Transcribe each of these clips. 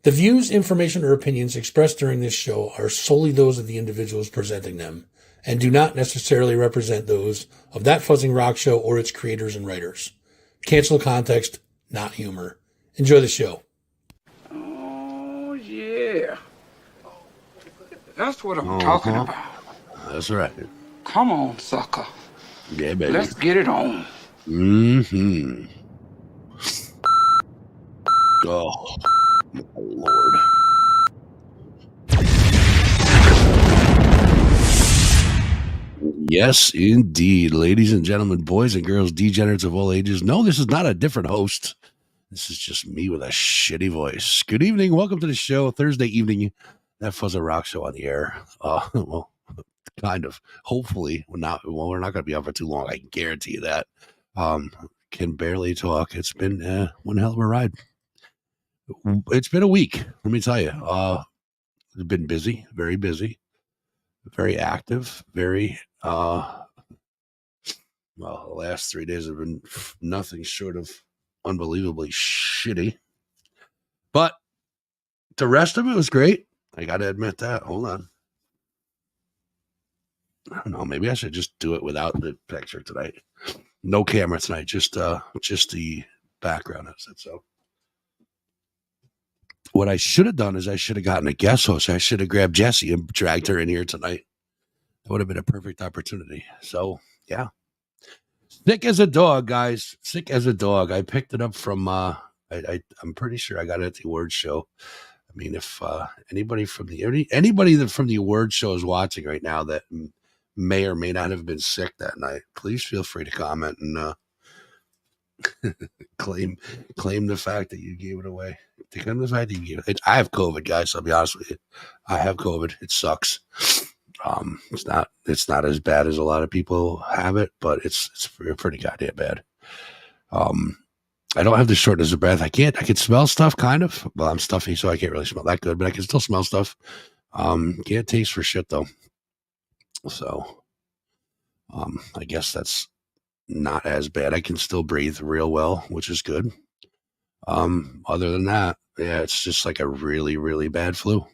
The views, information, or opinions expressed during this show are solely those of the individuals presenting them and do not necessarily represent those of That Fuzzing Rock Show or its creators and writers. Cancel context, not humor. Enjoy the show. Oh, yeah. That's what I'm talking about. That's right. Come on, sucker. Yeah, baby. Let's get it on. Mm-hmm. Oh, my Lord. Yes, indeed. Ladies and gentlemen, boys and girls, degenerates of all ages. No, this is not a different host. This is just me with a shitty voice. Good evening. Welcome to the show. Thursday evening. That was a rock show on the air. Well, kind of. Hopefully, we're not going to be on for too long. I guarantee you that. Can barely talk. It's been one hell of a ride. It's been a week. Let me tell you. It's been busy, very active, very. Well, the last 3 days have been nothing short of unbelievably shitty. But the rest of it was great. I got to admit that. Hold on. I don't know. Maybe I should just do it without the picture tonight. No camera tonight. Just the background. That's it. So what I should have done is I should have gotten a guest host. I should have grabbed Jessie and dragged her in here tonight. That would have been a perfect opportunity. So yeah. Sick as a dog, guys. Sick as a dog. I picked it up from I'm pretty sure I got it at the awards show. I mean, if anybody from the awards show is watching right now that may or may not have been sick that night, please feel free to comment and claim the fact that you gave it away. Claim the fact that you gave it. I have COVID, guys. I'll be honest with you. I have COVID. It sucks. It's not as bad as a lot of people have it, but it's pretty goddamn bad. I don't have the shortness of breath. I can smell stuff kind of. Well, I'm stuffy, so I can't really smell that good, but I can still smell stuff. Can't taste for shit though. So, I guess that's not as bad. I can still breathe real well, which is good. Other than that, yeah, it's just like a really, really bad flu.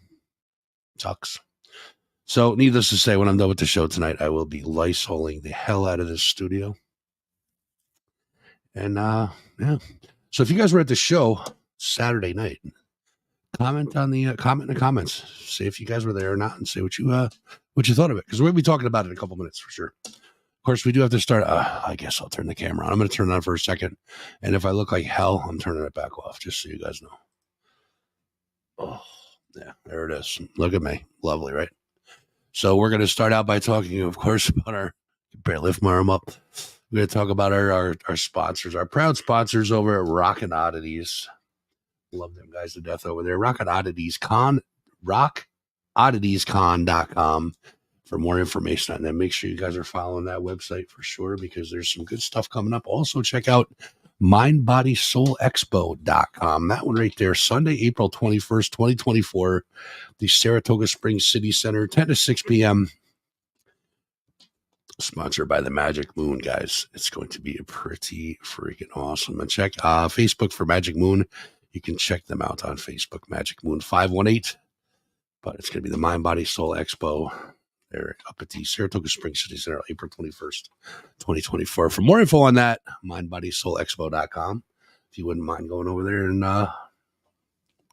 Sucks. So, needless to say, when I'm done with the show tonight, I will be Lysoling the hell out of this studio. And yeah. So if you guys were at the show Saturday night, comment in the comments. Say if you guys were there or not, and say what you thought of it, because we'll be talking about it in a couple minutes for sure. Of course, we do have to start. I guess I'll turn the camera on. I'm going to turn it on for a second, and if I look like hell, I'm turning it back off, just so you guys know. Oh, yeah, there it is. Look at me, lovely, right? So we're going to start out by talking, of course, about our. Better lift my arm up. We're going to talk about our sponsors, our proud sponsors over at Rockin' Oddities. Love them guys to death over there. Rockin' Oddities Con, rockodditiescon.com for more information on them. Make sure you guys are following that website for sure, because there's some good stuff coming up. Also, check out mindbodysoulexpo.com. That one right there, Sunday, April 21st, 2024, the Saratoga Springs City Center, 10 to 6 p.m., sponsored by the Magic Moon, guys. It's going to be pretty freaking awesome. And check Facebook for Magic Moon. You can check them out on Facebook, Magic Moon 518. But it's going to be the Mind, Body, Soul Expo. They're up at the Saratoga Springs City Center, April 21st, 2024. For more info on that, mindbodysoulexpo.com. If you wouldn't mind going over there and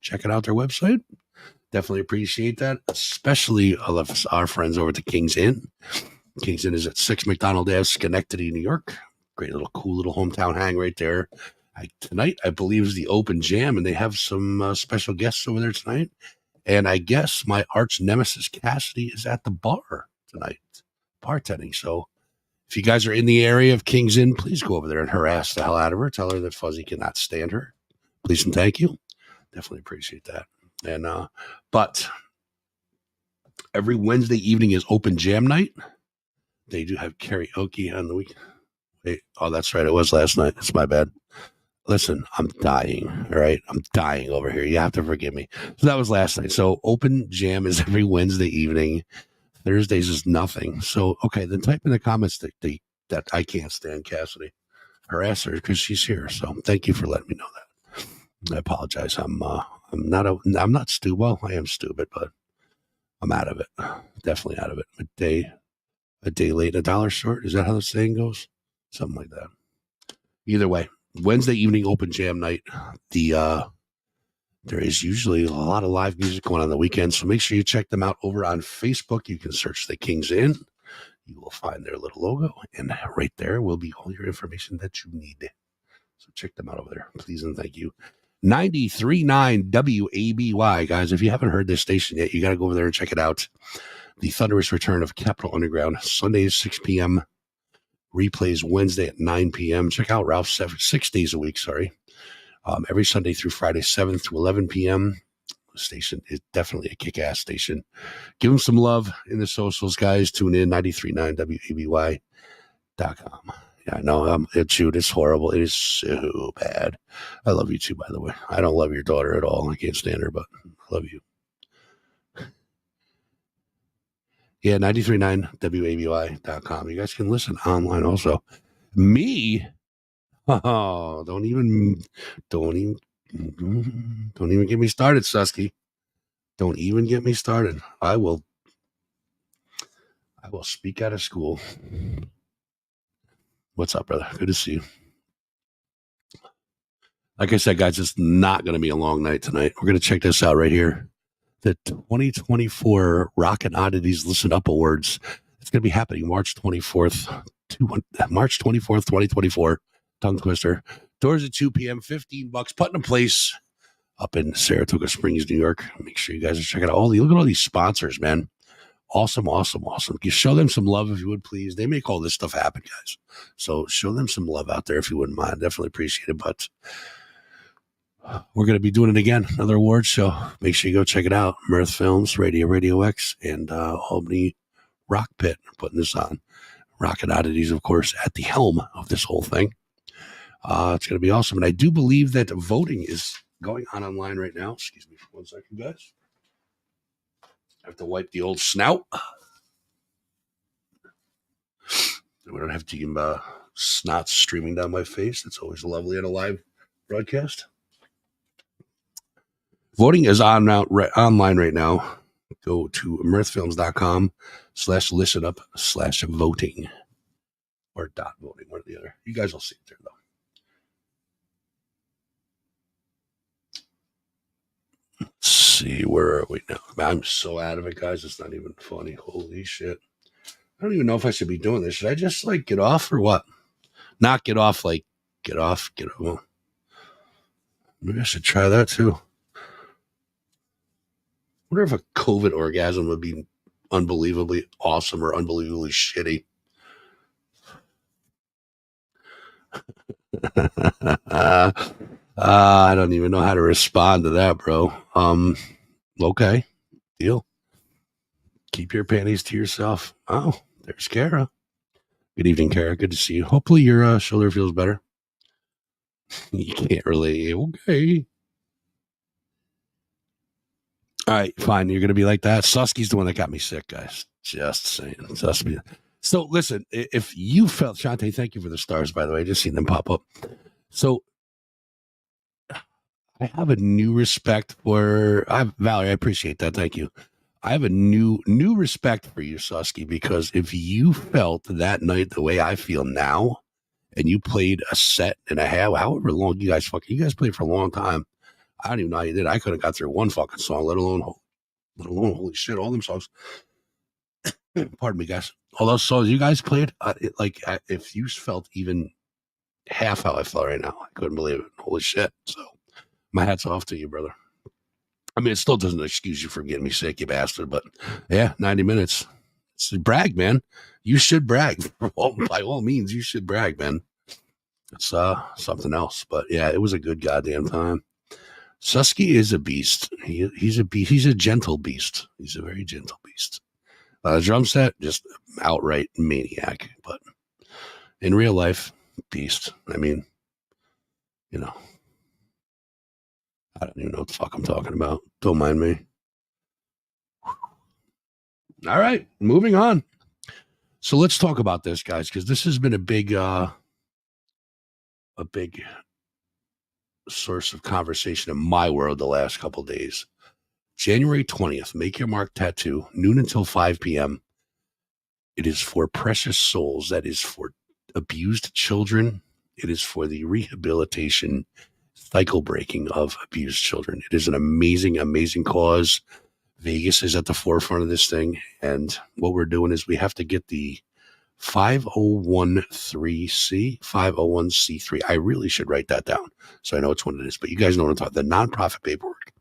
checking out their website, definitely appreciate that. Especially all of our friends over at the King's Inn. King's Inn is at 6 McDonald Ave, Schenectady, New York. Great little, cool little hometown hang right there. Tonight, I believe, is the open jam, and they have some special guests over there tonight. And I guess my arch nemesis, Cassidy, is at the bar tonight, bartending. So if you guys are in the area of King's Inn, please go over there and harass the hell out of her. Tell her that Fuzzy cannot stand her. Please and thank you. Definitely appreciate that. And but every Wednesday evening is open jam night. They do have karaoke on the week. Wait, oh, that's right. It was last night. It's my bad. Listen, I'm dying. All right. I'm dying over here. You have to forgive me. So that was last night. So open jam is every Wednesday evening. Thursdays is nothing. So, okay, then type in the comments that I can't stand Cassidy. Harass her because she's here. So thank you for letting me know that. I apologize. I'm I'm not stupid. Well, I am stupid, but I'm out of it. Definitely out of it. A day late, a dollar short. Is that how the saying goes? Something like that. Either way, Wednesday evening open jam night. There is usually a lot of live music going on the weekend, so make sure you check them out over on Facebook. You can search the Kings Inn. You will find their little logo, and right there will be all your information that you need. So check them out over there, please and thank you. 93.9 WABY, guys. If you haven't heard this station yet, you got to go over there and check it out. The thunderous return of Capital Underground, Sundays 6 p.m. Replays Wednesday at 9 p.m. Check out Ralph 6 days a week. Every Sunday through Friday, 7 through 11 p.m. The station is definitely a kick-ass station. Give them some love in the socials, guys. Tune in, 93.9 WABY.com. Yeah, I know. It's horrible. It is so bad. I love you too, by the way. I don't love your daughter at all. I can't stand her, but I love you. Yeah, 93.9 WABY.com. You guys can listen online also. Me? Oh, don't even get me started, Susky. Don't even get me started. I will speak out of school. What's up, brother? Good to see you. Like I said, guys, it's not going to be a long night tonight. We're going to check this out right here. The 2024 Rock and Oddities Listen Up Awards. It's going to be happening March 24th, 2024. Tongue twister. Doors at 2 p.m., $15. Putnam Place up in Saratoga Springs, New York. Make sure you guys are checking out look at all these sponsors, man. Awesome. You show them some love if you would, please. They make all this stuff happen, guys. So show them some love out there if you wouldn't mind. Definitely appreciate it. But we're going to be doing it again. Another awards show. Make sure you go check it out. Mirth Films, Radio X, and Albany Rock Pit are putting this on. Rock and Oddities, of course, at the helm of this whole thing. It's going to be awesome. And I do believe that voting is going on online right now. Excuse me for 1 second, guys. I have to wipe the old snout. We don't have to snot streaming down my face. That's always lovely at a live broadcast. Voting is online right now. Go to mirthfilms.com/listenup/voting or .voting, one or the other. You guys will see it there, though. Let's see, where are we now? I'm so out of it, guys. It's not even funny. Holy shit. I don't even know if I should be doing this. Should I just get off or what? Not get off, get off. Well, maybe I should try that too. I wonder if a COVID orgasm would be unbelievably awesome or unbelievably shitty. I don't even know how to respond to that, bro. Okay, deal. Keep your panties to yourself. Oh, there's Kara. Good evening, Kara. Good to see you. Hopefully your shoulder feels better. You can't really. Okay. All right, fine. You're going to be like that. Susky's the one that got me sick, guys. Just saying. Susky. So listen, if you felt, Shante, thank you for the stars, by the way. I just seen them pop up. So I have a new respect for Valerie. I appreciate that. Thank you. I have a new respect for you, Susky, because if you felt that night the way I feel now, and you played a set and a half, however long you guys played for a long time. I don't even know how you did. I could have got through one fucking song, let alone holy shit, all them songs. Pardon me, guys. All those songs you guys played, if you felt even half how I felt right now, I couldn't believe it. Holy shit. So my hat's off to you, brother. I mean, it still doesn't excuse you from getting me sick, you bastard, but yeah, 90 minutes. It's brag, man. You should brag. By all means, you should brag, man. It's something else. But yeah, it was a good goddamn time. Susky is a beast. He's a beast. He's a gentle beast. He's a very gentle beast. Drum set, just outright maniac. But in real life, beast. I mean, I don't even know what the fuck I'm talking about. Don't mind me. All right, moving on. So let's talk about this, guys, because this has been a big source of conversation in my world the last couple of days. January 20th, Make Your Mark Tattoo, noon until 5 p.m. It is for precious souls. That is for abused children. It is for the rehabilitation, cycle breaking of abused children. It is an amazing, amazing cause. Vegas is at the forefront of this thing. And what we're doing is we have to get the 501c3. I really should write that down so I know which one it is. But you guys know what I'm talking about. The nonprofit paperwork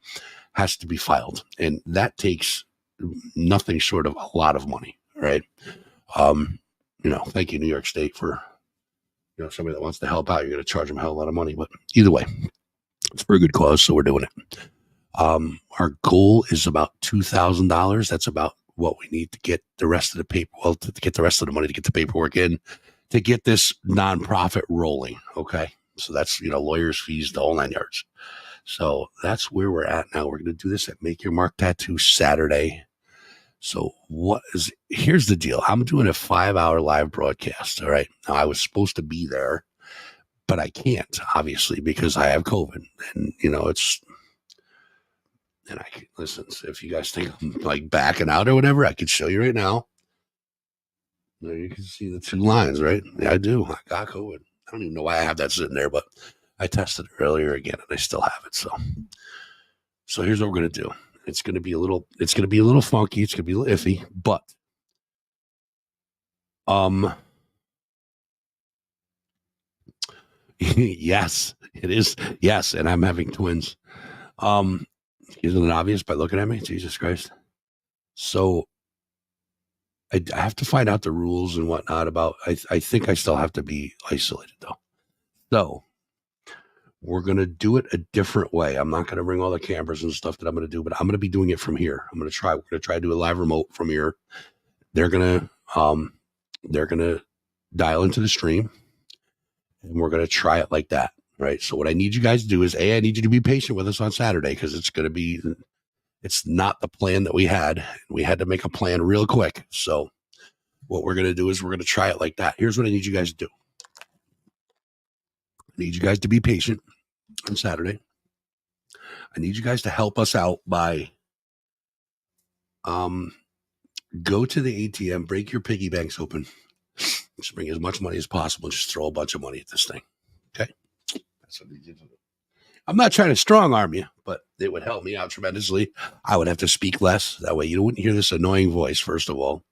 has to be filed. And that takes nothing short of a lot of money, right? Thank you, New York State, for somebody that wants to help out. You're going to charge them a hell of a lot of money. But either way, it's for a good cause, so we're doing it. Our goal is about $2,000. That's about what we need to get the rest of the paper. Well, to get the rest of the money to get the paperwork in, to get this nonprofit rolling. Okay, so that's lawyers' fees, the whole 9 yards. So that's where we're at now. We're going to do this at Make Your Mark Tattoo Saturday. So here's the deal. I'm doing a 5-hour live broadcast. All right. Now I was supposed to be there, but I can't, obviously, because I have COVID. And, and I can listen. So if you guys think I'm like backing out or whatever, I could show you right now. There you can see the 2 lines, right? Yeah, I do. I got COVID. I don't even know why I have that sitting there, but I tested it earlier again and I still have it. So here's what we're going to do. It's going to be a little funky. It's going to be a little iffy, but, yes, it is. Yes. And I'm having twins. Isn't it obvious by looking at me? Jesus Christ. So I have to find out the rules and whatnot about, I think I still have to be isolated though. So we're going to do it a different way. I'm not going to bring all the cameras and stuff that I'm going to do, but I'm going to be doing it from here. We're going to try to do a live remote from here. They're going to dial into the stream and we're going to try it like that. Right. So what I need you guys to do is I need you to be patient with us on Saturday because it's not the plan that we had. We had to make a plan real quick. So what we're going to do is we're going to try it like that. Here's what I need you guys to do. I need you guys to be patient on Saturday. I need you guys to help us out by go to the ATM, break your piggy banks open, just bring as much money as possible, just throw a bunch of money at this thing. Okay? That's what I need you to do. I'm not trying to strong arm you, but it would help me out tremendously. I would have to speak less. That way you wouldn't hear this annoying voice, first of all.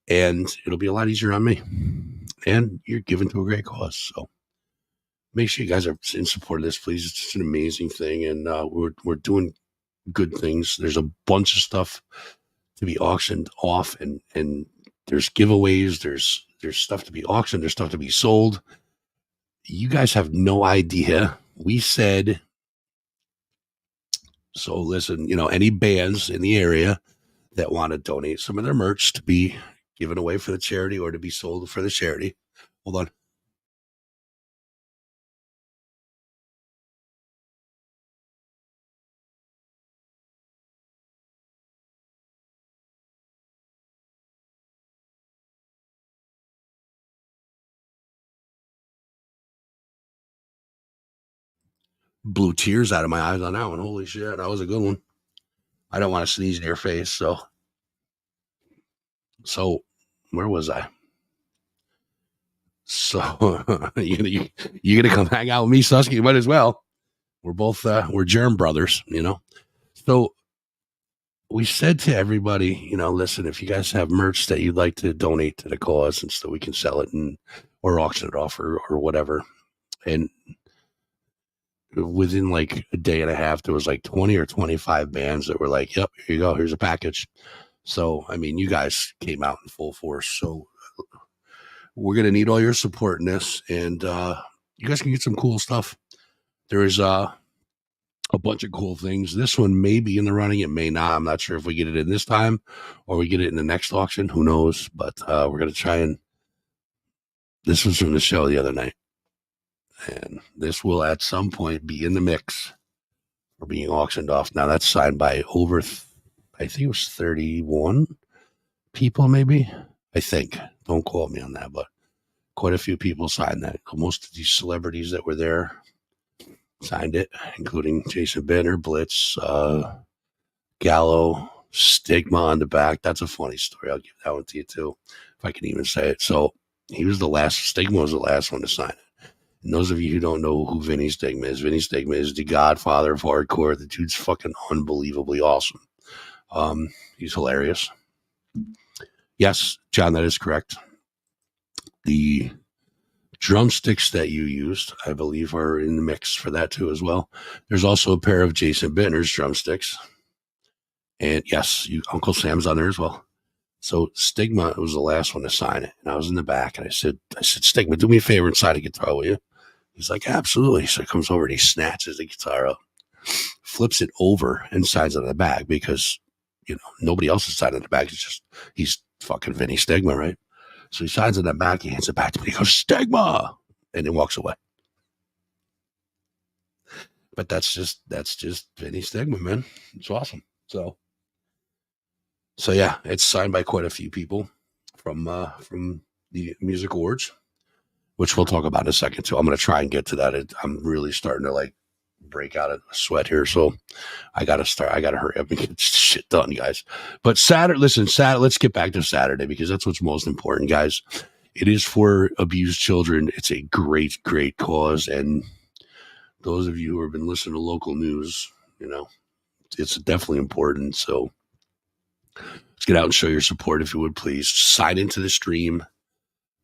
And it'll be a lot easier on me. And you're given to a great cause. So make sure you guys are in support of this, please. It's just an amazing thing. And we're doing good things. There's a bunch of stuff to be auctioned off. And there's giveaways. There's stuff to be auctioned. There's stuff to be sold. You guys have no idea. We said, so listen, any bands in the area that want to donate some of their merch to be given away for the charity or to be sold for the charity. Hold on. Blew tears out of my eyes on that one. Holy shit, that was a good one. I don't want to sneeze in your face, so where was I? So you gonna come hang out with me, Susky? You might as well. We're both we're germ brothers, So we said to everybody, listen, if you guys have merch that you'd like to donate to the cause and so we can sell it or auction it off or whatever. And within like a day and a half, there was like 20 or 25 bands that were like, yep, here you go. Here's a package. So, I mean, you guys came out in full force. So we're going to need all your support in this. And you guys can get some cool stuff. There is a bunch of cool things. This one may be in the running. It may not. I'm not sure if we get it in this time or we get it in the next auction. Who knows? But we're going to try and this was from the show the other night. And this will at some point be in the mix for being auctioned off. Now that's signed by over, I think it was 31 people, maybe. I think. Don't quote me on that, but quite a few people signed that. Most of these celebrities that were there signed it, including Jason Benner, Blitz, Gallo, Stigma on the back. That's a funny story. I'll give that one to you too, if I can even say it. So he was the last. Stigma was the last one to sign it. And those of you who don't know who Vinny Stigma is the godfather of hardcore. The dude's fucking unbelievably awesome. He's hilarious. Yes, John, that is correct. The drumsticks that you used, I believe, are in the mix for that too as well. There's also a pair of Jason Benner's drumsticks. And yes, Uncle Sam's on there as well. So Stigma was the last one to sign it. And I was in the back and I said, Stigma, do me a favor and sign a guitar, will you? He's like, absolutely. So he comes over and he snatches the guitar up, flips it over and signs it on the back because, nobody else is signing the back. It's just, he's fucking Vinny Stigma, right? So he signs on the back, he hands it back to me, he goes, Stigma, and then walks away. But that's just Vinny Stigma, man. It's awesome. So yeah, it's signed by quite a few people from the music awards, which we'll talk about in a second too. I'm going to try and get to that. I'm really starting to break out of sweat here, so I got to hurry up and get shit done, guys. But Saturday, let's get back to Saturday because that's what's most important, guys. It is for abused children. It's a great, great cause, and those of you who have been listening to local news, it's definitely important. So let's get out and show your support if you would, please. Sign into the stream,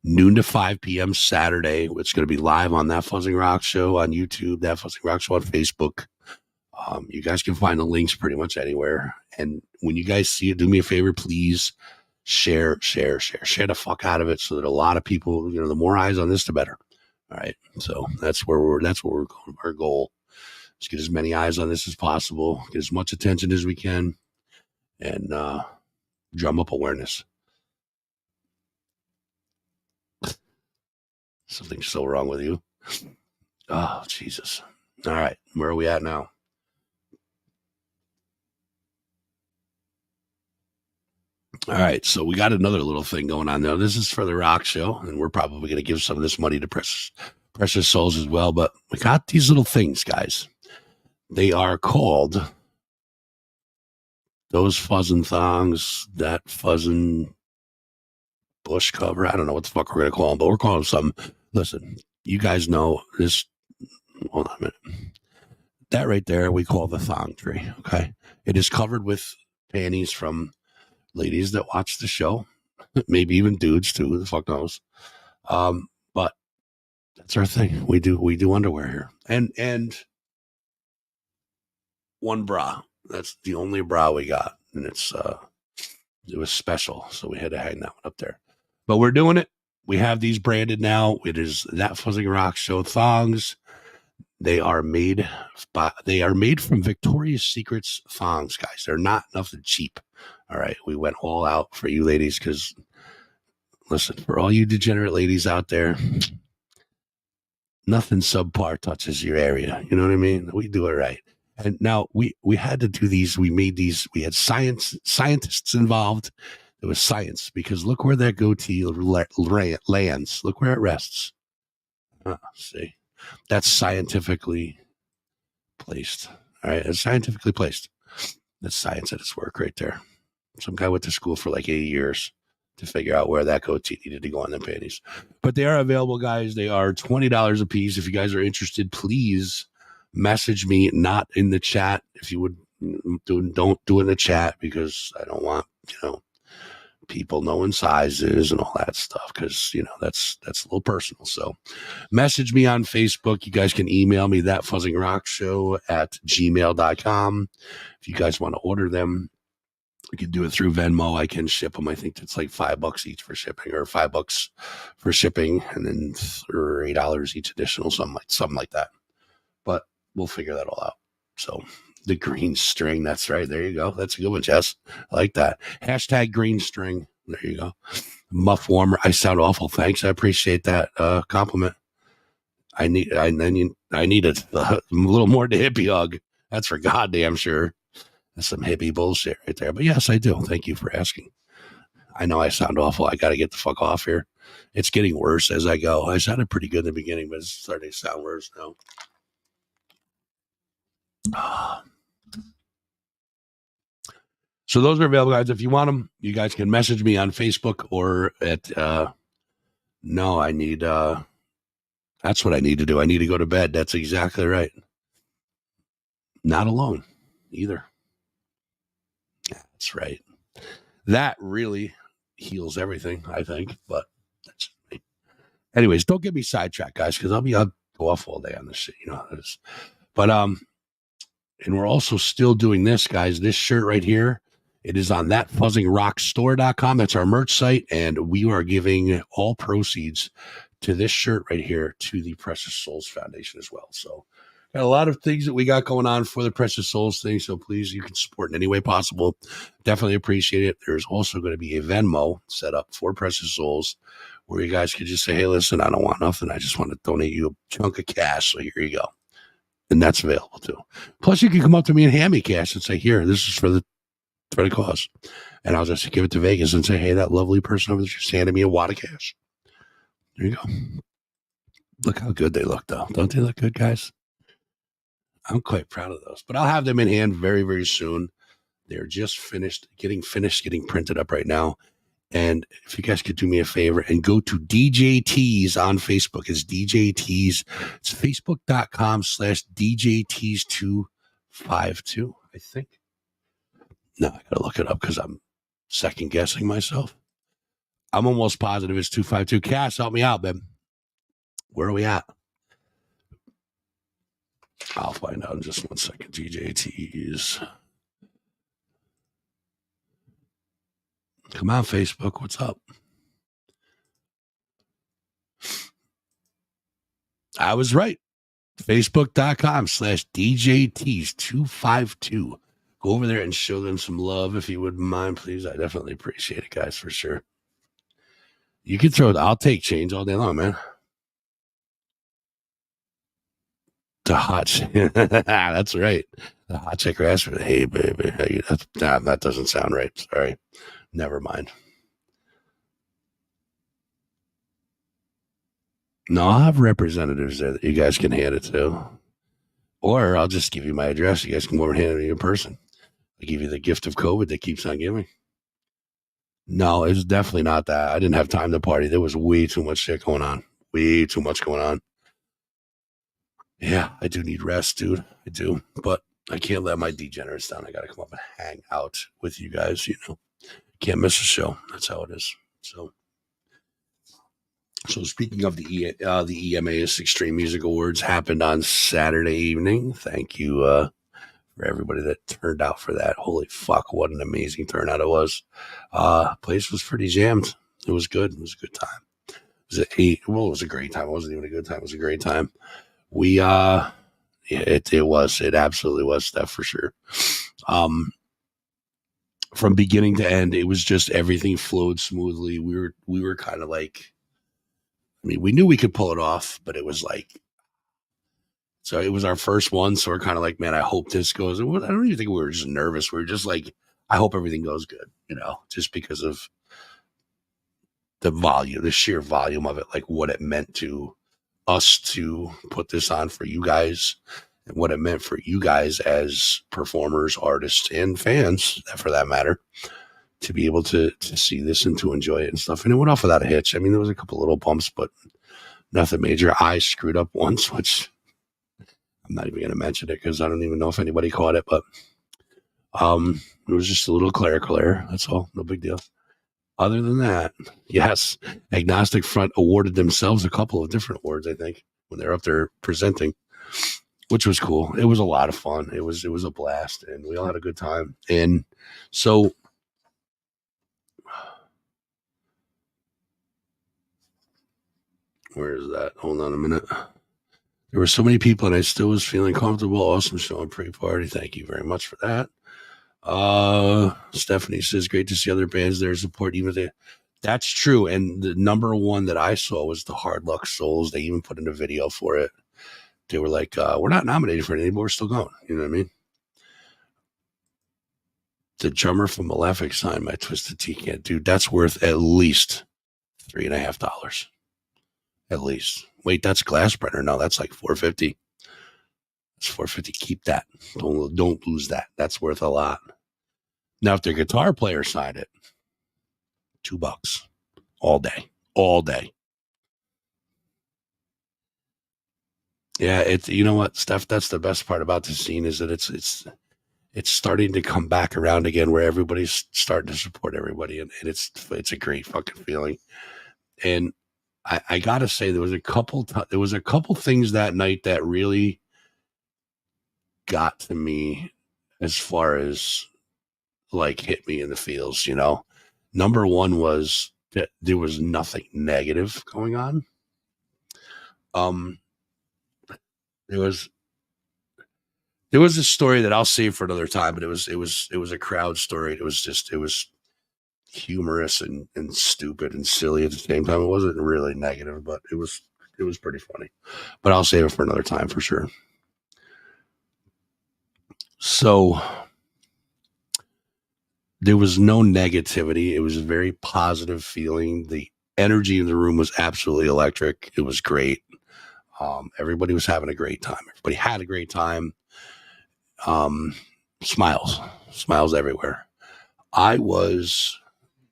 noon to 5 p.m. Saturday. It's going to be live on That Fuzzing Rock Show on YouTube, That Fuzzing Rock Show on Facebook. You guys can find the links pretty much anywhere. And when you guys see it, do me a favor, please share the fuck out of it so that a lot of people, the more eyes on this, the better. All right. So that's where we're going. Our goal is get as many eyes on this as possible, get as much attention as we can, and drum up awareness. Something's so wrong with you. Oh, Jesus. All right. Where are we at now? All right. So we got another little thing going on now. This is for the rock show, and we're probably going to give some of this money to Precious Souls as well. But we got these little things, guys. They are called those fuzzing thongs, that fuzzing bush cover. I don't know what the fuck we're going to call them, but we're calling them something. Listen, you guys know this. Hold on a minute. That right there, we call the thong tree. Okay. It is covered with panties from ladies that watch the show, maybe even dudes too. Who the fuck knows? But that's our thing. We do underwear here, and one bra. That's the only bra we got, and it was special, so we had to hang that one up there. But we're doing it. We have these branded now. It is That Fuzzing Rock Show thongs. They are made from Victoria's Secret's thongs, guys. They're not nothing cheap. All right, we went all out for you ladies because, listen, for all you degenerate ladies out there, nothing subpar touches your area. You know what I mean? We do it right. And now we had to do these. We made these. We had scientists involved. It was science because look where that goatee lands. Look where it rests. See, that's scientifically placed. All right, it's scientifically placed. That's science at its work right there. Some guy went to school for like 8 years to figure out where that goatee needed to go on the panties. But they are available, guys. They are $20 a piece. If you guys are interested, please message me, not in the chat. If you would, don't do it in the chat because I don't want, people knowing sizes and all that stuff because, that's a little personal. So message me on Facebook. You guys can email me thatfuzzingrockshow@gmail.com. If you guys want to order them, you can do it through Venmo. I can ship them. I think it's like $5 each for shipping, or $5 for shipping, and then $8 each additional, something like that. But we'll figure that all out. So the green string, that's right. There you go. That's a good one, Jess. I like that. # green string. There you go. Muff warmer. I sound awful. Thanks. I appreciate that compliment. I need a little more to hippie hug. That's for goddamn sure. That's some hippie bullshit right there. But yes, I do. Thank you for asking. I know I sound awful. I got to get the fuck off here. It's getting worse as I go. I sounded pretty good in the beginning, but it's starting to sound worse now. So those are available, guys. If you want them, you guys can message me on Facebook or at no, I need that's what I need to do. I need to go to bed. That's exactly right. Not alone either. That's right. That really heals everything, I think. But that's me. Anyways, don't get me sidetracked, guys, because I'll go off all day on this shit. You know how it is. But and we're also still doing this, guys. This shirt right here, it is on thatfuzzingrockstore.com. That's our merch site, and we are giving all proceeds to this shirt right here to the Precious Souls Foundation as well. So got a lot of things that we got going on for the Precious Souls thing. So please, you can support in any way possible. Definitely appreciate it. There's also going to be a Venmo set up for Precious Souls where you guys can just say, hey, listen, I don't want nothing. I just want to donate you a chunk of cash. So here you go. And that's available too. Plus, you can come up to me and hand me cash and say, here, this is for the cause. And I'll just give it to Vegas and say, hey, that lovely person over there just handed me a wad of cash. There you go. Look how good they look, though. Don't they look good, guys? I'm quite proud of those. But I'll have them in hand very, very soon. They're just getting printed up right now. And if you guys could do me a favor and go to DJTs on Facebook. It's DJTs. It's facebook.com/DJTs252, I think. No, I got to look it up because I'm second guessing myself. I'm almost positive it's 252. Cass, help me out, babe. Where are we at? I'll find out in just 1 second. DJTs. Come on, Facebook. What's up? I was right. Facebook.com/DJTs252. Go over there and show them some love if you wouldn't mind, please. I definitely appreciate it, guys, for sure. You can throw it. I'll take change all day long, man. The hot chick. That's right. The hot chick asked for, hey, baby. Hey, that doesn't sound right. Sorry. Never mind. No, I'll have representatives there that you guys can hand it to. Or I'll just give you my address. You guys can go over and hand it to me in person. I give you the gift of COVID that keeps on giving. No, it's definitely not that. I didn't have time to party. There was way too much shit going on. Way too much going on. Yeah, I do need rest, dude. I do. But I can't let my degenerates down. I got to come up and hang out with you guys, you know. Can't miss a show. That's how it is. So speaking of the EMA's Extreme Music Awards happened on Saturday evening. Thank you for everybody that turned out for that. Holy fuck, what an amazing turnout it was. Place was pretty jammed. It was good. It was a good time. It was a great time. It wasn't even a good time. It was a great time. It absolutely was, Steph, for sure. From beginning to end, it was just everything flowed smoothly. We were kind of like, I mean, we knew we could pull it off, but it was like, so it was our first one. So we're kind of like, man, I hope this goes. I don't even think we were just nervous. We were just like, I hope everything goes good, you know, just because of the volume, the sheer volume of it, like what it meant to us to put this on for you guys and what it meant for you guys as performers, artists, and fans, for that matter, to be able to see this and to enjoy it and stuff. And it went off without a hitch. I mean, there was a couple little bumps, but nothing major. I screwed up once, which I'm not even going to mention it because I don't even know if anybody caught it, but it was just a little clerical error. That's all. No big deal. Other than that, yes, Agnostic Front awarded themselves a couple of different awards, I think, when they're up there presenting, which was cool. It was a lot of fun. It was a blast, and we all had a good time. And so where is that? Hold on a minute. There were so many people, and I still was feeling comfortable. Awesome show and pre-party. Thank you very much for that. Stephanie says, great to see other bands there support even if that's true. And the number one that I saw was the Hard Luck Souls. They even put in a video for it. They were like, we're not nominated for anything, but we're still going. You know what I mean? The drummer from Malefic signed my Twisted Tea can. Dude, that's worth at least $3.50. At least. Wait, that's Glassbrenner. No, that's like $4.50. It's $450. Keep that. Don't lose that. That's worth a lot. Now, if their guitar player signed it, $2 all day, all day. Yeah, it's, you know what, Steph, that's the best part about the scene is that it's starting to come back around again where everybody's starting to support everybody. And it's a great fucking feeling. And I gotta say, there was a couple things that night that really got to me as far as like hit me in the feels, you know. Number one was that there was nothing negative going on. There was a story that I'll save for another time, but it was a crowd story. It was humorous and stupid and silly at the same time. It wasn't really negative, but it was pretty funny. But I'll save it for another time for sure. So there was no negativity. It was a very positive feeling. The energy in the room was absolutely electric. It was great. Everybody was having a great time. Everybody had a great time. Smiles everywhere.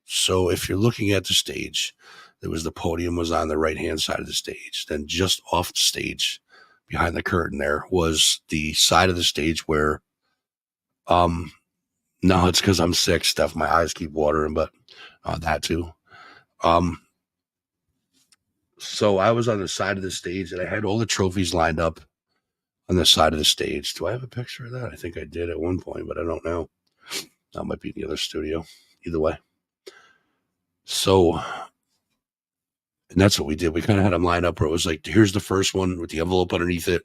So if you're looking at the stage, the podium was on the right-hand side of the stage. Then just off the stage, behind the curtain there, was the side of the stage where, no, it's because I'm sick, Steph. My eyes keep watering, but that too. So I was on the side of the stage, and I had all the trophies lined up on the side of the stage. Do I have a picture of that? I think I did at one point, but I don't know. That might be in the other studio. Either way. So, and that's what we did. We kind of had them lined up where it was like, here's the first one with the envelope underneath it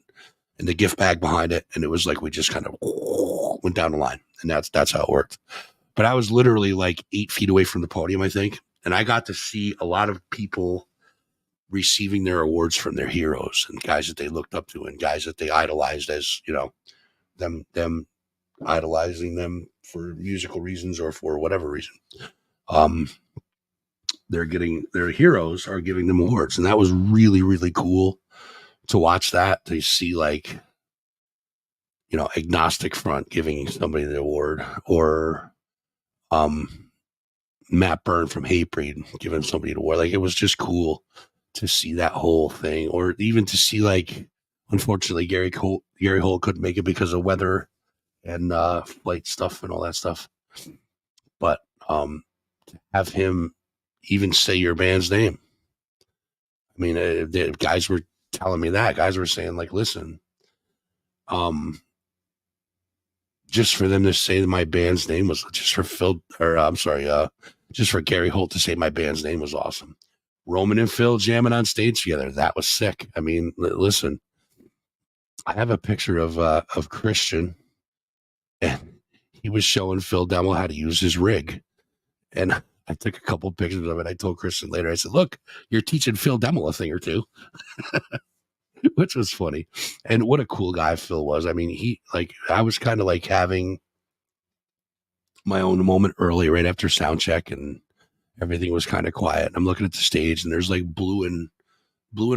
and the gift bag behind it. And it was like, we just kind of went down the line, and that's how it worked. But I was literally like 8 feet away from the podium, I think. And I got to see a lot of people receiving their awards from their heroes and guys that they looked up to and guys that they idolized as, you know, them idolizing them for musical reasons or for whatever reason. Their heroes are giving them awards. And that was really, really cool to watch that, to see like, you know, Agnostic Front giving somebody the award, or Matt Byrne from Hatebreed giving somebody an award. Like, it was just cool to see that whole thing, or even to see, like, unfortunately, Gary Holt couldn't make it because of weather and flight stuff and all that stuff. But to have him even say your band's name. I mean, the guys were telling me that. Guys were saying, like, listen, just for them to say that my band's name was just for just for Gary Holt to say my band's name was awesome. Roman and Phil jamming on stage together. That was sick. I mean, listen, I have a picture of Christian, and he was showing Phil Demmel how to use his rig. And I took a couple pictures of it. I told Christian later, I said, look, you're teaching Phil Demmel a thing or two, which was funny. And what a cool guy Phil was. I mean, I was kind of like having my own moment early, right after sound check, and everything was kind of quiet. I'm looking at the stage, and there's like blue and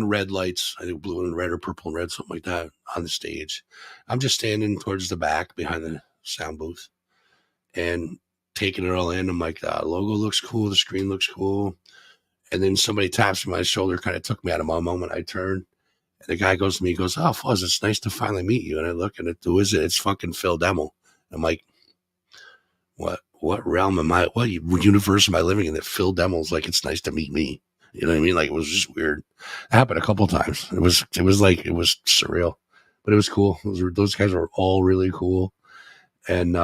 red lights. I think blue and red or purple and red, something like that, on the stage. I'm just standing towards the back behind the sound booth and taking it all in. I'm like, the logo looks cool. The screen looks cool. And then somebody taps me on my shoulder, kind of took me out of my moment. I turn, and the guy goes to me, he goes, oh, Fuzz, it's nice to finally meet you. And I look, and who is it? It's fucking Phil Demmel. I'm like, what realm am I, what universe am I living in that Phil Demmel's like, it's nice to meet me? You know what I mean? Like, it was just weird. It happened a couple of times. It was surreal, but it was cool. Those guys were all really cool. And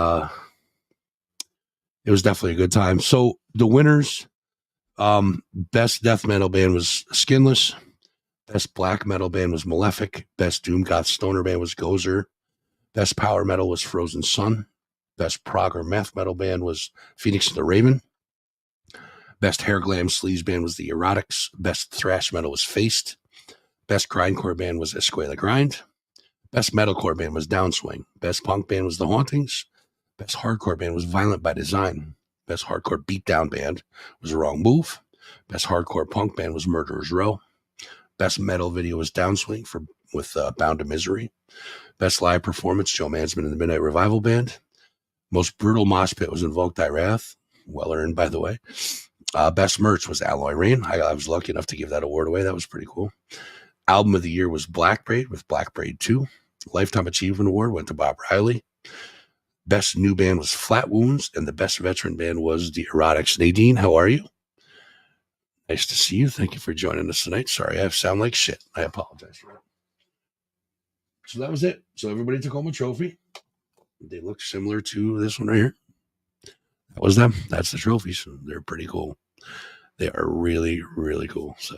it was definitely a good time. So the winners, best death metal band was Skinless. Best black metal band was Malefic. Best doom goth stoner band was Gozer. Best power metal was Frozen Sun. Best prog or math metal band was Phoenix and the Raven. Best hair glam sleaze band was The Erotics. Best thrash metal was Faced. Best grindcore band was Escuela Grind. Best metalcore band was Downswing. Best punk band was The Hauntings. Best hardcore band was Violent by Design. Best hardcore beatdown band was Wrong Move. Best hardcore punk band was Murderers Row. Best metal video was Downswing for with Bound to Misery. Best live performance, Joe Mansman and the Midnight Revival Band. Most brutal mosh pit was Invoke Thy Wrath. Well earned, by the way. Best merch was Alloy Rain. I was lucky enough to give that award away. That was pretty cool. Album of the year was Black Braid with Black Braid 2. Lifetime Achievement Award went to Bob Riley. Best new band was Flat Wounds, and the best veteran band was The Erotics. Nadine, how are you? Nice to see you. Thank you for joining us tonight. Sorry, I sound like shit. I apologize for that. So that was it. So everybody took home a trophy. They look similar to this one right here. That was them. That's the trophies. They're pretty cool. They are really, really cool. So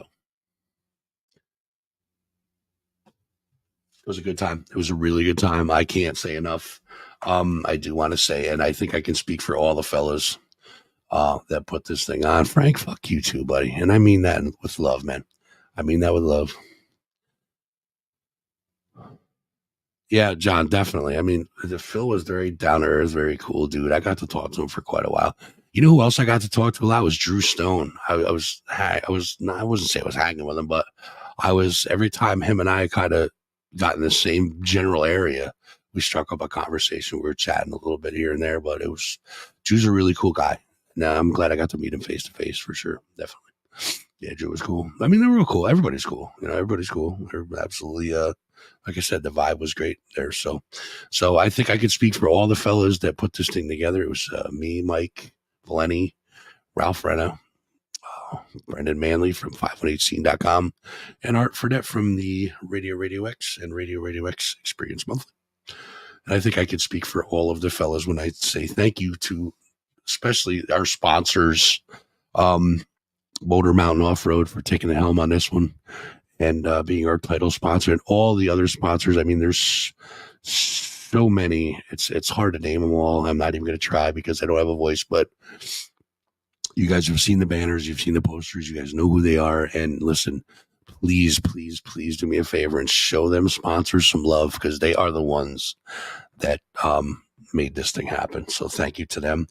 it was a good time. It was a really good time. I can't say enough. I do want to say, and I think I can speak for all the fellas that put this thing on. Frank, fuck you too, buddy. And I mean that with love, man. I mean that with love. Yeah, John, definitely. I mean, Phil was very down to earth, very cool dude. I got to talk to him for quite a while. You know who else I got to talk to a lot was Drew Stone. I wouldn't say I was hanging with him, but I was, every time him and I kind of got in the same general area, we struck up a conversation. We were chatting a little bit here and there, but Drew's a really cool guy. Now I'm glad I got to meet him face to face for sure. Definitely. Yeah, Drew was cool. I mean, they were real cool. Everybody's cool. Everybody's cool. They're absolutely, like I said, the vibe was great there. So I think I could speak for all the fellas that put this thing together. It was me, Mike, Lenny, Ralph Renna, Brendan Manley from 518scene.com, and Art Fredette from the Radio X and Radio X Experience Monthly. And I think I could speak for all of the fellas when I say thank you to especially our sponsors, Motor Mountain Off-Road, for taking the helm on this one and being our title sponsor, and all the other sponsors. I mean, there's so many. It's hard to name them all. I'm not even going to try because I don't have a voice, but you guys have seen the banners, you've seen the posters, you guys know who they are. And listen, please, please, please do me a favor and show them sponsors some love, because they are the ones that made this thing happen. So thank you to them.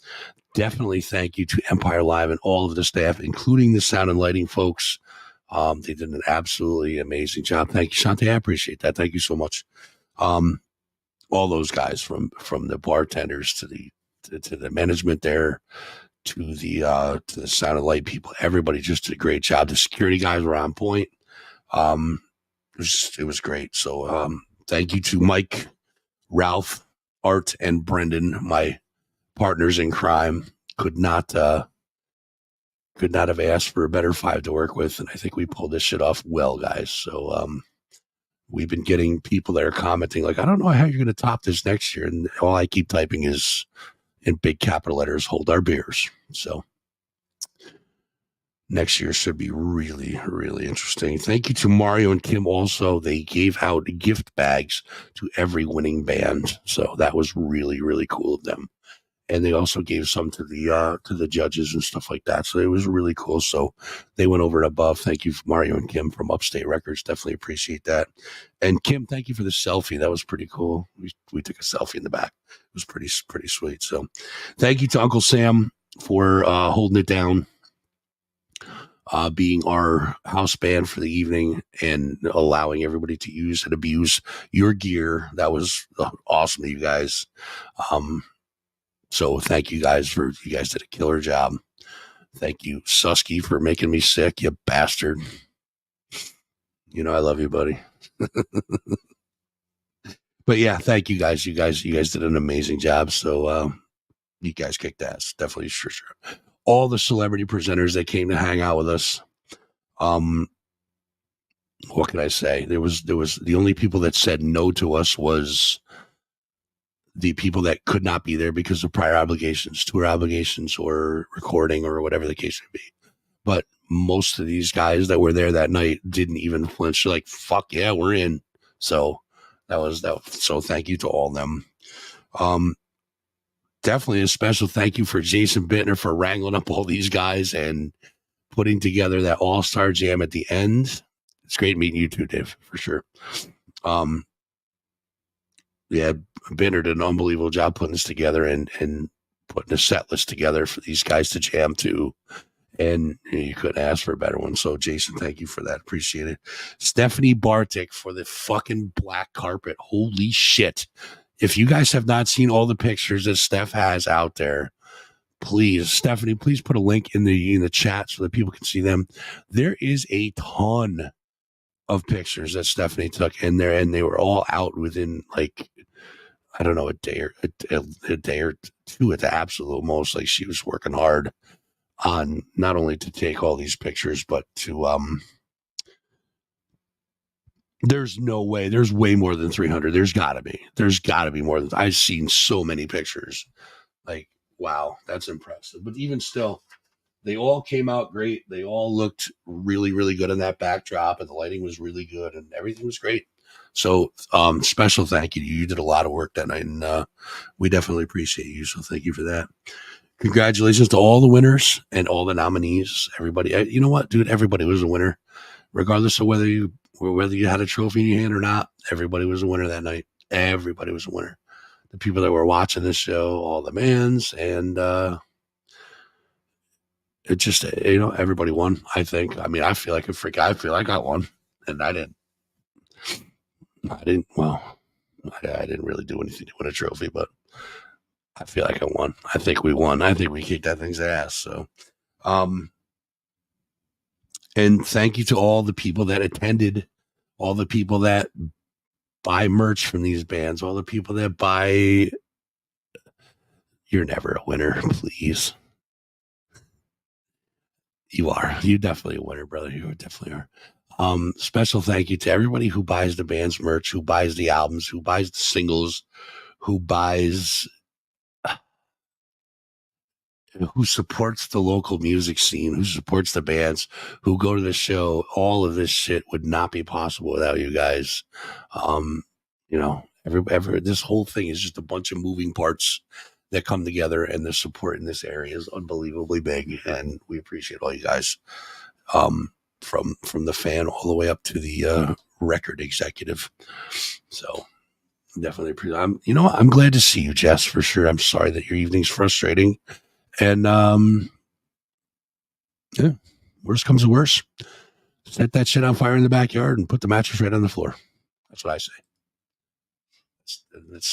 Definitely thank you to Empire Live and all of the staff, including the sound and lighting folks. They did an absolutely amazing job. Thank you, Shante. I appreciate that. Thank you so much. All those guys from the bartenders to the management there, to the sound and light people, everybody just did a great job. The security guys were on point. It was great. So thank you to Mike, Ralph, Art, and Brendan, my partners in crime. Could not have asked for a better five to work with, and I think we pulled this shit off well, guys. So we've been getting people that are commenting like, I don't know how you're going to top this next year, and all I keep typing is in big capital letters, hold our beers. So next year should be really, really interesting. Thank you to Mario and Kim also. They gave out gift bags to every winning band, so that was really, really cool of them. And they also gave some to the judges and stuff like that. So it was really cool. So they went over and above. Thank you, Mario and Kim from Upstate Records. Definitely appreciate that. And Kim, thank you for the selfie. That was pretty cool. We took a selfie in the back. It was pretty sweet. So thank you to Uncle Sam for holding it down, being our house band for the evening and allowing everybody to use and abuse your gear. That was awesome, you guys. So thank you guys you guys did a killer job. Thank you, Susky, for making me sick, you bastard. You know I love you, buddy. But yeah, thank you guys. You guys did an amazing job. So you guys kicked ass. Definitely sure. All the celebrity presenters that came to hang out with us. What can I say? There was the only people that said no to us was the people that could not be there because of prior obligations, tour obligations, or recording, or whatever the case may be. But most of these guys that were there that night didn't even flinch. They're like, fuck yeah, we're in. So that was. So thank you to all of them. Definitely a special thank you for Jason Bittner for wrangling up all these guys and putting together that all-star jam at the end. It's great meeting you too, Dave, for sure. Yeah, Bittner did an unbelievable job putting this together and putting a set list together for these guys to jam to. And you couldn't ask for a better one. So, Jason, thank you for that. Appreciate it. Stephanie Bartik for the fucking black carpet. Holy shit. If you guys have not seen all the pictures that Steph has out there, please, Stephanie, please put a link in the chat so that people can see them. There is a ton of pictures that Stephanie took in there, and they were all out within, like, I don't know, a day or two at the absolute most. Like, she was working hard on not only to take all these pictures, but to there's no way, there's way more than 300. There's gotta be more than, I've seen so many pictures. Like, wow, that's impressive. But even still, they all came out great. They all looked really, really good in that backdrop, and the lighting was really good, and everything was great. So special thank you to you. You did a lot of work that night, and we definitely appreciate you. So thank you for that. Congratulations to all the winners and all the nominees. Everybody, you know what, dude? Everybody was a winner, regardless of whether you had a trophy in your hand or not. Everybody was a winner that night. Everybody was a winner. The people that were watching this show, all the mans, and it just, everybody won. I think. I mean, I feel like I won, and I didn't. Well, I didn't really do anything to win a trophy, but I feel like I won. I think we won. I think we kicked that thing's ass. So, and thank you to all the people that attended, all the people that buy merch from these bands, all the people that buy. You're never a winner, please. You are. You definitely a winner, brother. You definitely are. Special thank you to everybody who buys the band's merch, who buys the albums, who buys the singles, who supports the local music scene, who supports the bands, who go to the show. All of this shit would not be possible without you guys. This whole thing is just a bunch of moving parts that come together, and the support in this area is unbelievably big, and we appreciate all you guys. From the fan all the way up to the record executive. So definitely, I'm glad to see you, Jess, for sure. I'm sorry that your evening's frustrating. And yeah, worst comes to worst, set that shit on fire in the backyard and put the mattress right on the floor. That's what I say.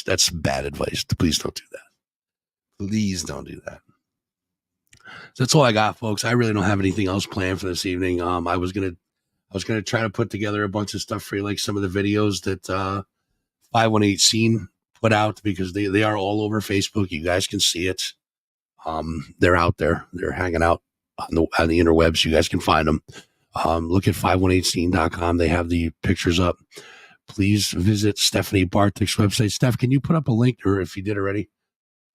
That's bad advice. Please don't do that. Please don't do that. So that's all I got, folks. I really don't have anything else planned for this evening. I was gonna try to put together a bunch of stuff for you, like some of the videos that 518 Scene put out, because they are all over Facebook. You guys can see it. They're out there. They're hanging out on the interwebs. You guys can find them. Look at 518scene.com. They have the pictures up. Please visit Stephanie Bartik's website. Steph, can you put up a link, or if you did already?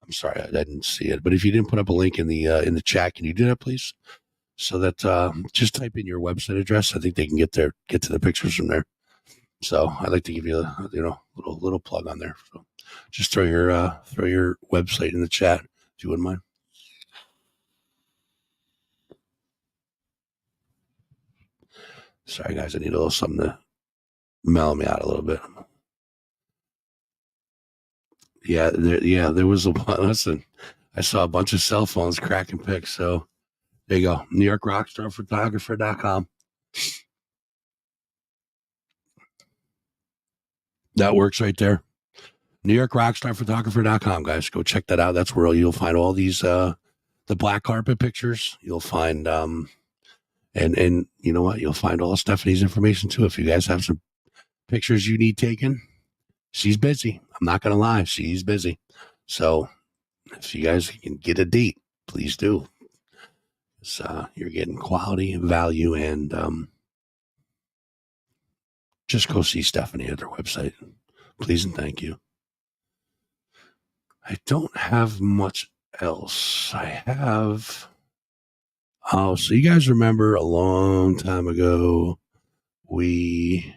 I'm sorry, I didn't see it. But if you didn't put up a link in the chat, can you do that, please? So that just type in your website address. I think they can get to the pictures from there. So I'd like to give you a little plug on there. So just throw your website in the chat if you wouldn't mind. Sorry, guys, I need a little something to mellow me out a little bit. Yeah, there was a listen. I saw a bunch of cell phones cracking pics. So there you go. NewYorkRockstarPhotographer.com. That works right there. NewYorkRockstarPhotographer.com, guys. Go check that out. That's where you'll find all these the black carpet pictures. You'll find and you know what? You'll find all Stephanie's information too. If you guys have some pictures you need taken, she's busy. I'm not gonna lie, she's busy. So if you guys can get a date, please do. You're getting quality, value, and just go see Stephanie at their website, please and thank you. I don't have much else. So you guys remember a long time ago, we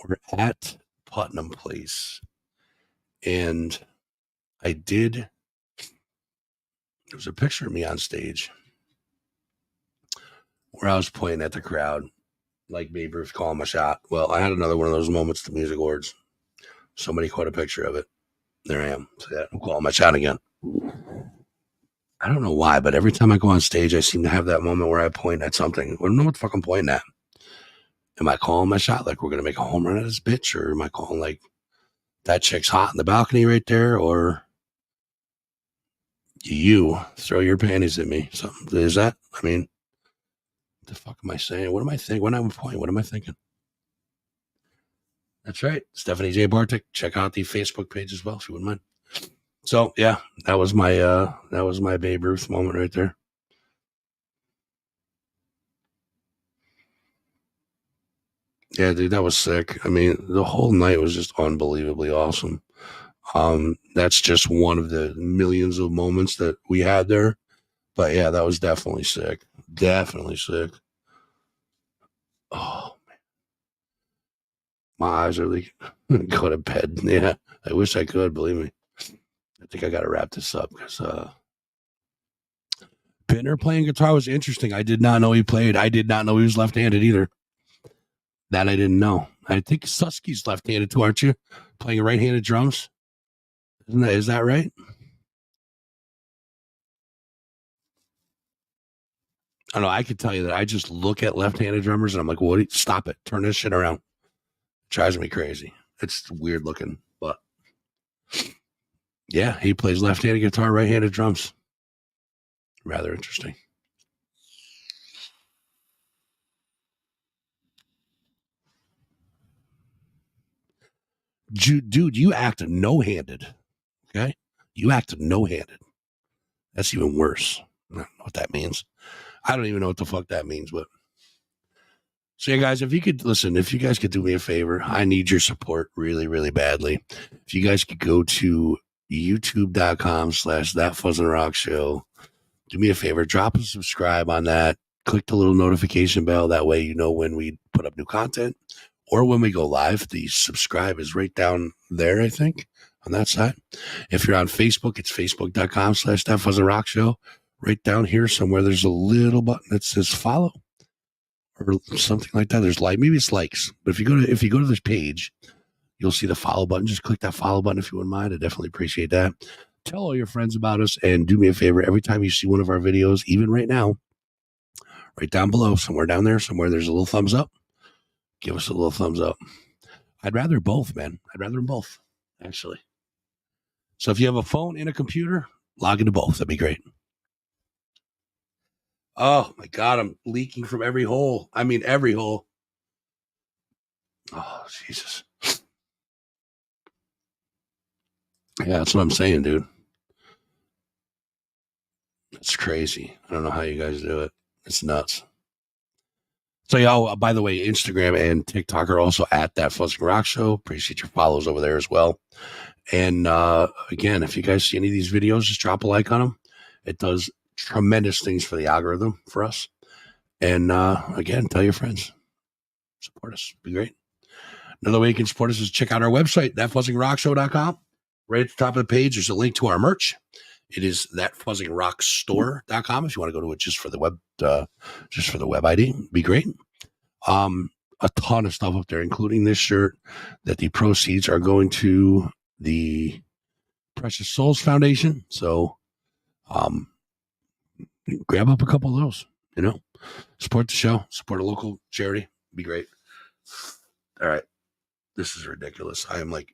were at Putnam Place, and there was a picture of me on stage where I was pointing at the crowd like Babe Ruth calling my shot. Well, I had another one of those moments at the Music Awards. Somebody caught a picture of it. There I am. So yeah, I'm calling my shot again. I don't know why, but every time I go on stage, I seem to have that moment where I point at something. I don't know what the fuck I'm pointing at. Am I calling my shot like we're going to make a home run at this bitch? Or am I calling like that chick's hot in the balcony right there? Or you throw your panties at me? Something is that? I mean, what the fuck am I saying? What am I thinking? When I'm pointing, what am I thinking? That's right. Stephanie J. Bartik. Check out the Facebook page as well if you wouldn't mind. So yeah, that was my Babe Ruth moment right there. Yeah, dude, that was sick. I mean, the whole night was just unbelievably awesome. That's just one of the millions of moments that we had there. But yeah, that was definitely sick. Definitely sick. Oh, my eyes are leaking. Go to bed. Yeah, I wish I could, believe me. I think I got to wrap this up because Bittner playing guitar was interesting. I did not know he played. I did not know he was left-handed either. That I didn't know. I think Susky's left-handed too, aren't you? Playing right-handed drums. Is that right? I don't know. I could tell you that I just look at left-handed drummers and I'm like, what? Stop it. Turn this shit around. It drives me crazy. It's weird looking, but yeah, he plays left-handed guitar, right-handed drums. Rather interesting. Dude, you act no-handed. Okay? You act no-handed. That's even worse. I don't know what that means. I don't even know what the fuck that means, but so yeah, guys, if you guys could do me a favor, I need your support really, really badly. If you guys could go to youtube.com/thatfuzzandrock show, do me a favor, drop a subscribe on that, click the little notification bell. That way you know when we put up new content or when we go live. The subscribe is right down there, I think, on that side. If you're on Facebook, it's facebook.com/thatfuzzandrock show. Right down here somewhere, there's a little button that says follow or something like that. There's maybe it's likes, but if you go to this page, you'll see the follow button. Just click that follow button if you wouldn't mind. I definitely appreciate that. Tell all your friends about us and do me a favor. Every time you see one of our videos, even right now, right down below, somewhere down there, somewhere there's a little thumbs up. Give us a little thumbs up. I'd rather both, man. I'd rather them both, actually. So if you have a phone and a computer, log into both. That'd be great. Oh my God, I'm leaking from every hole. I mean, every hole. Oh, Jesus. Yeah, that's what I'm saying, dude. It's crazy. I don't know how you guys do it. It's nuts. So, y'all, by the way, Instagram and TikTok are also at That Fuzzing Rock Show. Appreciate your follows over there as well. And again, if you guys see any of these videos, just drop a like on them. It does tremendous things for the algorithm for us. And again, tell your friends. Support us. Be great. Another way you can support us is check out our website, thatfuzzingrockshow.com. Right at the top of the page, there's a link to our merch. It is thatfuzzingrockstore.com if you want to go to it just for the web ID. Be great. A ton of stuff up there, including this shirt that the proceeds are going to the Precious Souls Foundation. So grab up a couple of those, support the show, support a local charity. Be great. All right. This is ridiculous. I am like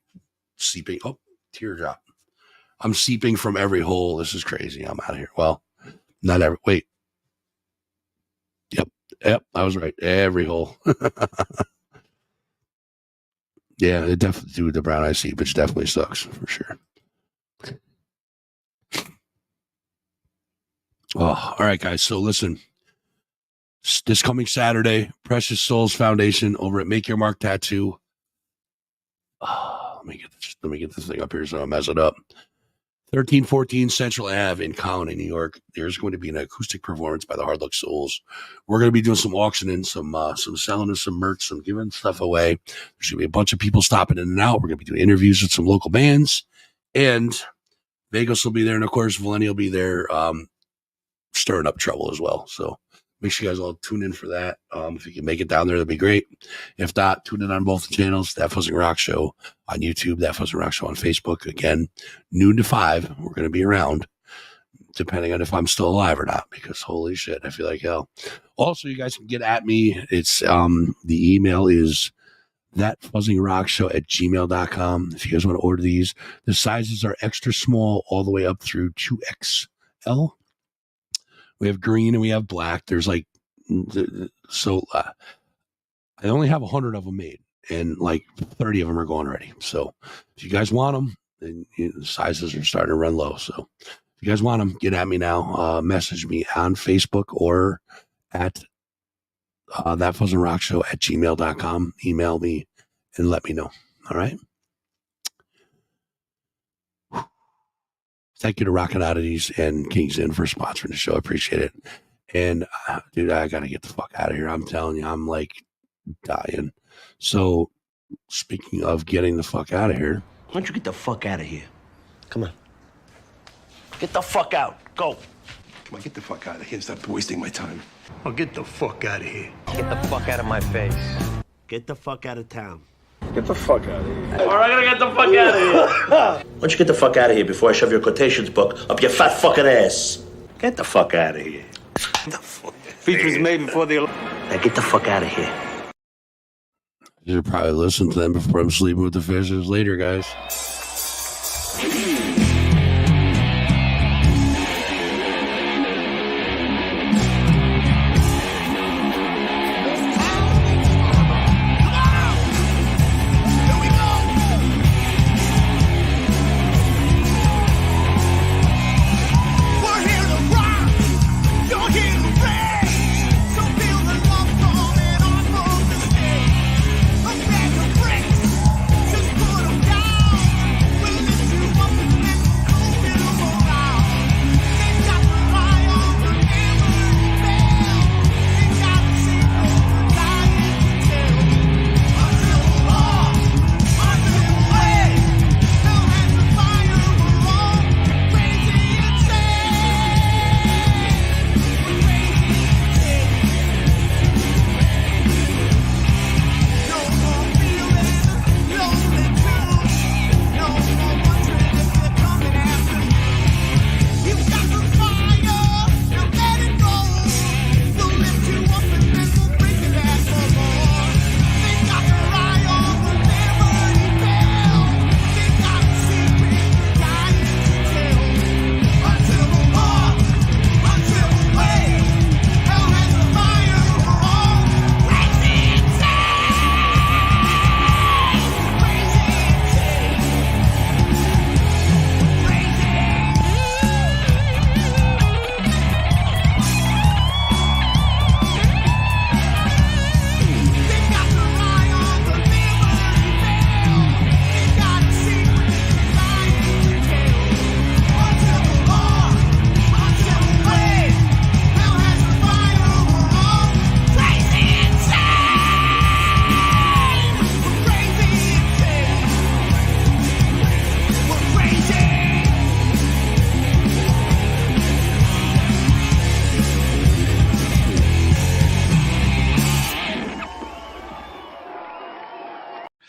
seeping. Oh, teardrop. I'm seeping from every hole. This is crazy. I'm out of here. Well, not every. Wait. Yep. I was right. Every hole. Yeah, it definitely do the brown eye seepage definitely sucks for sure. Oh, all right, guys. So listen, this coming Saturday, Precious Souls Foundation over at Make Your Mark Tattoo. Oh, let me get this thing up here so I don't mess it up. 1314 Central Ave in Colony, New York. There's going to be an acoustic performance by the Hard Luck Souls. We're going to be doing some auctioning, some selling of some merch, some giving stuff away. There's going to be a bunch of people stopping in and out. We're going to be doing interviews with some local bands, and Vegas will be there, and of course, Valeni will be there, stirring up trouble as well. So make sure you guys all tune in for that. If you can make it down there, that'd be great. If not, tune in on both the channels, That Fuzzing Rock Show on YouTube, That Fuzzing Rock Show on Facebook. Again, noon to 5, we're going to be around. depending on if I'm still alive or not, because holy shit, I feel like hell. Also, you guys can get at me. It's the email is thatfuzzingrockshow@gmail.com. If you guys want to order these, the sizes are extra small all the way up through 2XL. We have green and we have black. There's like, so I only have 100 of them made, and like 30 of them are gone already. So if you guys want them, then the sizes are starting to run low. So if you guys want them, get at me now. Message me on Facebook or at thatfuzzingrockshow@gmail.com. Email me and let me know. All right. Thank you to Rockin' Oddities and Kings Inn for sponsoring the show. I appreciate it. And dude, I got to get the fuck out of here. I'm telling you, I'm like dying. So speaking of getting the fuck out of here. Why don't you get the fuck out of here? Come on. Get the fuck out. Go. Come on, get the fuck out of here. Stop wasting my time. Oh, get the fuck out of here. Get the fuck out of my face. Get the fuck out of town. Get the fuck out of here. Or I'm gonna get the fuck out of here. Why don't you get the fuck out of here before I shove your quotations book up your fat fucking ass? Get the fuck out of here. Speech was made before the... Now get the fuck out of here. You should probably listen to them before I'm sleeping with the fishes. Later, guys.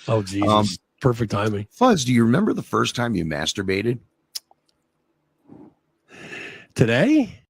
Oh, Jesus. Perfect timing. Fuzz, do you remember the first time you masturbated? Today?